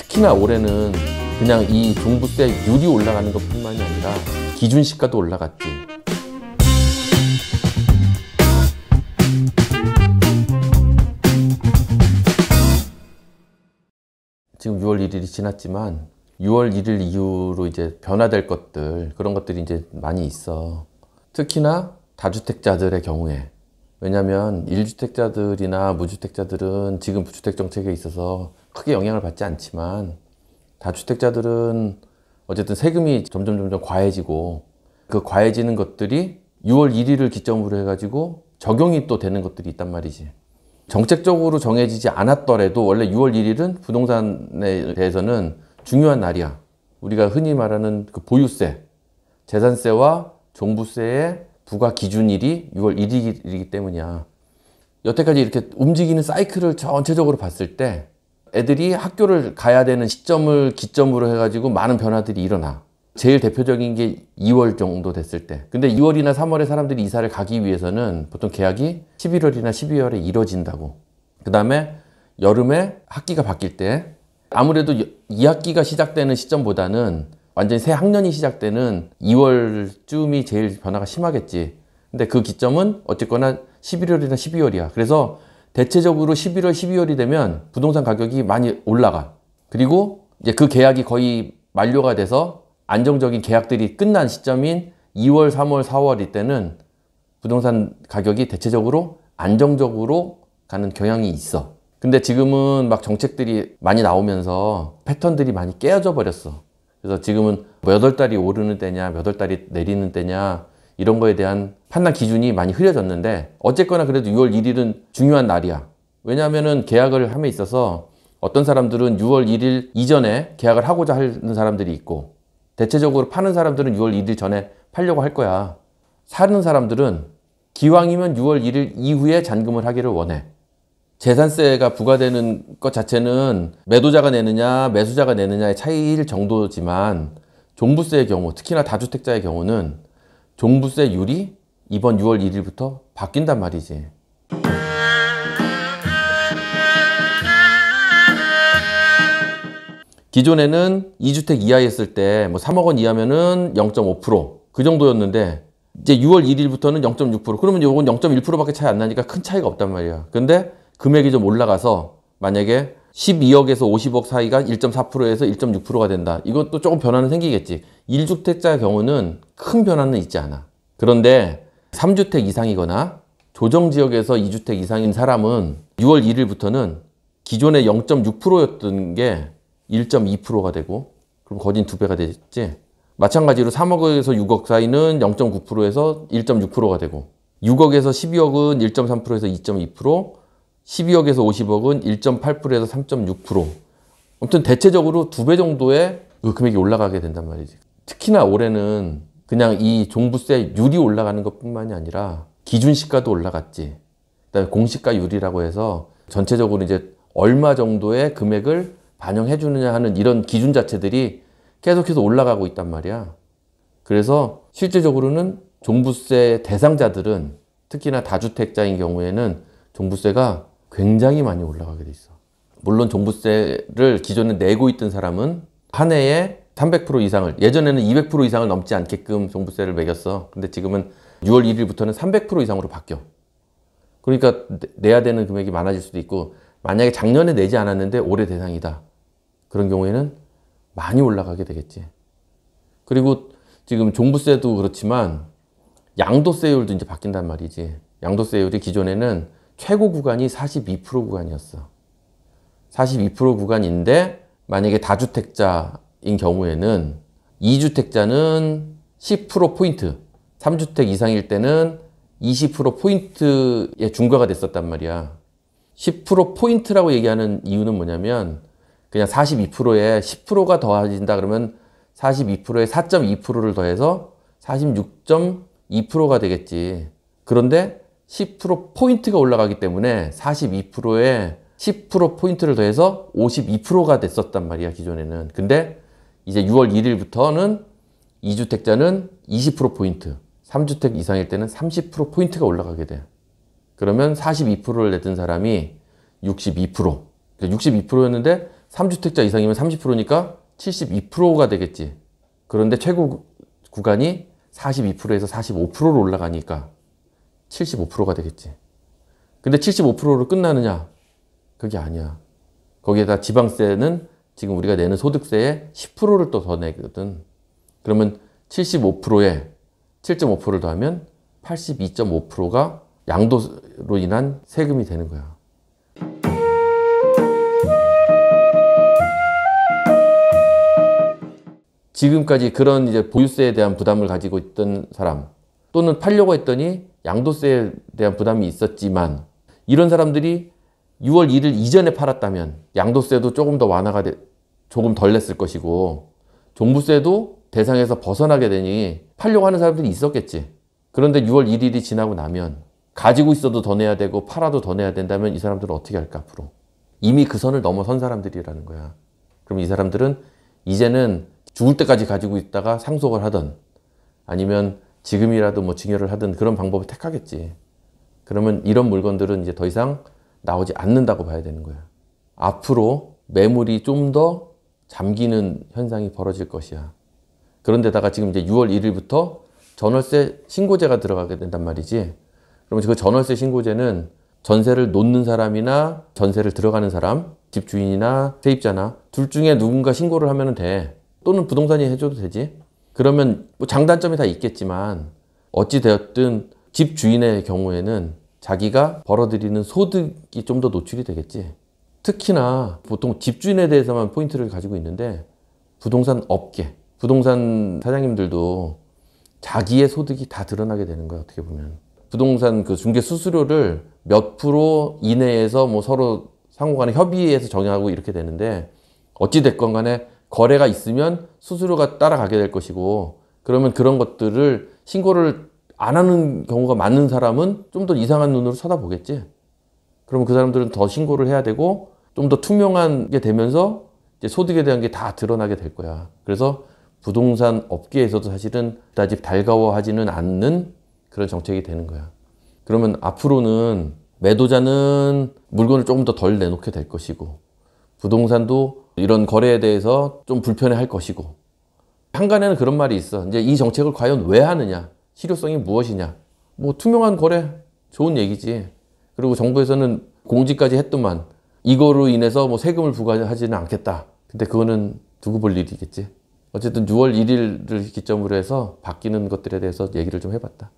특히나 올해는 그냥 이 종부세율이 올라가는 것뿐만이 아니라 기준시가도 올라갔지. 지금 6월 1일이 지났지만 6월 1일 이후로 이제 변화될 것들, 그런 것들이 이제 많이 있어. 특히나 다주택자들의 경우에. 왜냐면 1주택자들이나 무주택자들은 지금 주택 정책에 있어서 크게 영향을 받지 않지만, 다주택자들은 어쨌든 세금이 점점 과해지고, 그 과해지는 것들이 6월 1일을 기점으로 해가지고 적용이 또 되는 것들이 있단 말이지. 정책적으로 정해지지 않았더라도 원래 6월 1일은 부동산에 대해서는 중요한 날이야. 우리가 흔히 말하는 그 보유세, 재산세와 종부세의 부과 기준일이 6월 1일이기 때문이야. 여태까지 이렇게 움직이는 사이클을 전체적으로 봤을 때 애들이 학교를 가야 되는 시점을 기점으로 해가지고 많은 변화들이 일어나. 제일 대표적인 게 2월 정도 됐을 때. 근데 2월이나 3월에 사람들이 이사를 가기 위해서는 보통 계약이 11월이나 12월에 이뤄진다고. 그 다음에 여름에 학기가 바뀔 때, 아무래도 2학기가 시작되는 시점보다는 완전히 새 학년이 시작되는 2월쯤이 제일 변화가 심하겠지. 근데 그 기점은 어쨌거나 11월이나 12월이야. 그래서 대체적으로 11월, 12월이 되면 부동산 가격이 많이 올라가. 그리고 이제 그 계약이 거의 만료가 돼서 안정적인 계약들이 끝난 시점인 2월, 3월, 4월일 때는 부동산 가격이 대체적으로 안정적으로 가는 경향이 있어. 근데 지금은 막 정책들이 많이 나오면서 패턴들이 많이 깨어져 버렸어. 그래서 지금은 몇 월 달이 오르는 때냐, 몇 월 달이 내리는 때냐, 이런 거에 대한 판단 기준이 많이 흐려졌는데, 어쨌거나 그래도 6월 1일은 중요한 날이야. 왜냐하면은 계약을 함에 있어서 어떤 사람들은 6월 1일 이전에 계약을 하고자 하는 사람들이 있고, 대체적으로 파는 사람들은 6월 1일 전에 팔려고 할 거야. 사는 사람들은 기왕이면 6월 1일 이후에 잔금을 하기를 원해. 재산세가 부과되는 것 자체는 매도자가 내느냐 매수자가 내느냐의 차이일 정도지만, 종부세의 경우, 특히나 다주택자의 경우는 종부세율이 이번 6월 1일부터 바뀐단 말이지. 기존에는 2주택 이하였을 때 뭐 3억 원 이하면은 0.5% 그 정도였는데, 이제 6월 1일부터는 0.6%. 그러면 요건 0.1%밖에 차이 안 나니까 큰 차이가 없단 말이야. 근데 금액이 좀 올라가서 만약에 12억에서 50억 사이가 1.4%에서 1.6%가 된다. 이것도 조금 변화는 생기겠지. 1주택자의 경우는 큰 변화는 있지 않아. 그런데 3주택 이상이거나 조정지역에서 2주택 이상인 사람은 6월 1일부터는 기존에 0.6%였던 게 1.2%가 되고, 그럼 거진 2배가 되겠지. 마찬가지로 3억에서 6억 사이는 0.9%에서 1.6%가 되고, 6억에서 12억은 1.3%에서 2.2%, 12억에서 50억은 1.8%에서 3.6%. 아무튼 대체적으로 2배 정도의 금액이 올라가게 된단 말이지. 특히나 올해는 그냥 이 종부세율이 올라가는 것뿐만이 아니라 기준시가도 올라갔지. 그다음에 공시가율이라고 해서 전체적으로 이제 얼마 정도의 금액을 반영해 주느냐 하는 이런 기준 자체들이 계속해서 올라가고 있단 말이야. 그래서 실제적으로는 종부세 대상자들은, 특히나 다주택자인 경우에는 종부세가 굉장히 많이 올라가게 돼 있어. 물론 종부세를 기존에 내고 있던 사람은 한 해에 300% 이상을, 예전에는 200% 이상을 넘지 않게끔 종부세를 매겼어. 근데 지금은 6월 1일부터는 300% 이상으로 바뀌어. 그러니까 내야 되는 금액이 많아질 수도 있고, 만약에 작년에 내지 않았는데 올해 대상이다, 그런 경우에는 많이 올라가게 되겠지. 그리고 지금 종부세도 그렇지만 양도세율도 이제 바뀐단 말이지. 양도세율이 기존에는 최고 구간이 42% 구간이었어. 42% 구간인데, 만약에 다주택자인 경우에는 2주택자는 10%포인트, 3주택 이상일 때는 20%포인트에 중과가 됐었단 말이야. 10%포인트라고 얘기하는 이유는 뭐냐면, 그냥 42%에 10%가 더해진다 그러면 42%에 4.2%를 더해서 46.2%가 되겠지. 그런데 10%포인트가 올라가기 때문에 42%에 10%포인트를 더해서 52%가 됐었단 말이야, 기존에는. 근데 이제 6월 1일부터는 2주택자는 20%포인트, 3주택 이상일 때는 30%포인트가 올라가게 돼. 그러면 42%를 냈던 사람이 62%. 62%였는데 3주택자 이상이면 30%니까 72%가 되겠지. 그런데 최고 구간이 42%에서 45%로 올라가니까 75%가 되겠지. 근데 75%로 끝나느냐? 그게 아니야. 거기에다 지방세는 지금 우리가 내는 소득세의 10%를 또 더 내거든. 그러면 75%에 7.5%를 더하면 82.5%가 양도로 인한 세금이 되는 거야. 지금까지 그런 이제 보유세에 대한 부담을 가지고 있던 사람, 또는 팔려고 했더니 양도세에 대한 부담이 있었지만, 이런 사람들이 6월 1일 이전에 팔았다면 양도세도 조금 더 완화가 조금 덜 냈을 것이고, 종부세도 대상에서 벗어나게 되니 팔려고 하는 사람들이 있었겠지. 그런데 6월 1일이 지나고 나면 가지고 있어도 더 내야 되고 팔아도 더 내야 된다면 이 사람들은 어떻게 할까 앞으로? 이미 그 선을 넘어선 사람들이라는 거야. 그럼 이 사람들은 이제는 죽을 때까지 가지고 있다가 상속을 하든 아니면 지금이라도 뭐 증여를 하든 그런 방법을 택하겠지. 그러면 이런 물건들은 이제 더 이상 나오지 않는다고 봐야 되는 거야. 앞으로 매물이 좀 더 잠기는 현상이 벌어질 것이야. 그런데다가 지금 이제 6월 1일부터 전월세 신고제가 들어가게 된단 말이지. 그러면 그 전월세 신고제는 전세를 놓는 사람이나 전세를 들어가는 사람, 집주인이나 세입자나 둘 중에 누군가 신고를 하면 돼. 또는 부동산이 해줘도 되지. 그러면 뭐 장단점이 다 있겠지만 어찌 되었든 집주인의 경우에는 자기가 벌어들이는 소득이 좀 더 노출이 되겠지. 특히나 보통 집주인에 대해서만 포인트를 가지고 있는데 부동산 업계, 부동산 사장님들도 자기의 소득이 다 드러나게 되는 거야, 어떻게 보면. 부동산 그 중개 수수료를 몇 프로 이내에서 뭐 서로 상호간에 협의해서 정하고 이렇게 되는데, 어찌됐건 간에 거래가 있으면 수수료가 따라가게 될 것이고, 그러면 그런 것들을 신고를 안 하는 경우가 많은 사람은 좀 더 이상한 눈으로 쳐다보겠지. 그러면 그 사람들은 더 신고를 해야 되고 좀 더 투명한 게 되면서 이제 소득에 대한 게 다 드러나게 될 거야. 그래서 부동산 업계에서도 사실은 그다지 달가워하지는 않는 그런 정책이 되는 거야. 그러면 앞으로는 매도자는 물건을 조금 더 덜 내놓게 될 것이고, 부동산도 이런 거래에 대해서 좀 불편해할 것이고, 한간에는 그런 말이 있어. 이제 이 정책을 과연 왜 하느냐? 실효성이 무엇이냐? 뭐 투명한 거래 좋은 얘기지. 그리고 정부에서는 공지까지 했더만 이거로 인해서 뭐 세금을 부과하지는 않겠다. 근데 그거는 두고 볼 일이겠지. 어쨌든 6월 1일을 기점으로 해서 바뀌는 것들에 대해서 얘기를 좀 해봤다.